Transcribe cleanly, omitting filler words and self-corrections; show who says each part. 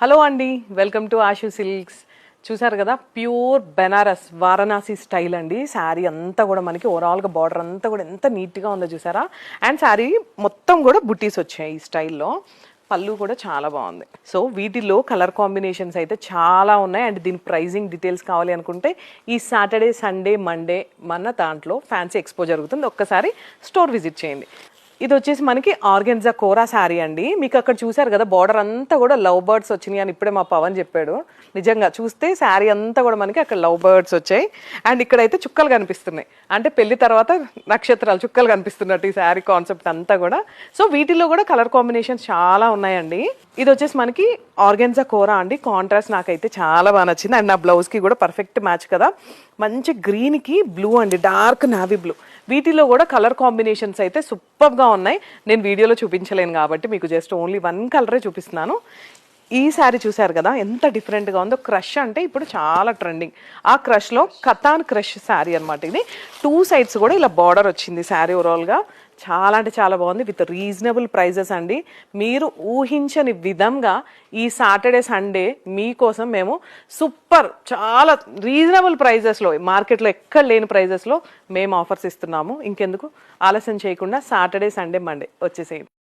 Speaker 1: Hello అండి, welcome to Ashu silks. చూసారు కదా, ప్యూర్ బెనారస్ వారణాసి స్టైల్ అండి. శారీ అంతా కూడా మనకి ఓవరాల్గా బార్డర్ అంతా కూడా ఎంత నీట్గా ఉందో చూసారా. అండ్ శారీ మొత్తం కూడా బుట్టీస్ వచ్చాయి ఈ స్టైల్లో. పళ్ళు కూడా చాలా బాగుంది. సో వీటిలో కలర్ కాంబినేషన్స్ అయితే చాలా ఉన్నాయి. అండ్ దీని ప్రైజింగ్ డీటెయిల్స్ కావాలి అనుకుంటే ఈ సాటర్డే, సండే, మండే మన దాంట్లో ఫ్యాన్సీ ఎక్స్పో జరుగుతుంది. ఒక్కసారి స్టోర్ విజిట్ చేయండి. ఇది వచ్చేసి మనకి ఆర్గెన్జా కోరా శారీ అండి. మీకు అక్కడ చూసారు కదా, బార్డర్ అంతా కూడా లవ్ బర్డ్స్ వచ్చినాయి అని ఇప్పుడే మా పవన్ చెప్పాడు. నిజంగా చూస్తే శారీ అంతా కూడా మనకి అక్కడ లవ్ బర్డ్స్ వచ్చాయి. అండ్ ఇక్కడైతే చుక్కలు కనిపిస్తున్నాయి, అంటే పెళ్లి తర్వాత నక్షత్రాలు చుక్కలు కనిపిస్తున్నట్టు ఈ శారీ కాన్సెప్ట్ అంతా కూడా. సో వీటిలో కూడా కలర్ కాంబినేషన్స్ చాలా ఉన్నాయండి. ఇది వచ్చేసి మనకి ఆర్గెన్జా కోరా అండి. కాంట్రాస్ట్ నాకైతే చాలా బాగా నచ్చింది. అండ్ నా బ్లౌజ్కి కూడా పర్ఫెక్ట్ మ్యాచ్ కదా. మంచి గ్రీన్కి బ్లూ అండి, డార్క్ నావీ బ్లూ. వీటిలో కూడా కలర్ కాంబినేషన్స్ అయితే సూపర్గా ఉన్నాయి. నేను వీడియోలో చూపించలేను కాబట్టి మీకు జస్ట్ ఓన్లీ వన్ కలరే చూపిస్తున్నాను. ఈ శారీ చూసారు కదా ఎంత డిఫరెంట్గా ఉందో. క్రష్ అంటే ఇప్పుడు చాలా ట్రెండింగ్. ఆ క్రష్లో కతాన్ క్రష్ శారీ అనమాట ఇది. 2 సైడ్స్ కూడా ఇలా బార్డర్ వచ్చింది శారీ ఓవరాల్గా. చాలా అంటే చాలా బాగుంది. విత్ రీజనబుల్ ప్రైజెస్ అండి. మీరు ఊహించని విధంగా ఈ సాటర్డే, సండే మీకోసం మేము సూపర్ చాలా రీజనబుల్ ప్రైజెస్లో, మార్కెట్లో ఎక్కడ లేని ప్రైజెస్లో మేము ఆఫర్స్ ఇస్తున్నాము. ఇంకెందుకు ఆలస్యం చేయకుండా సాటర్డే, సండే, మండే వచ్చేసేయండి.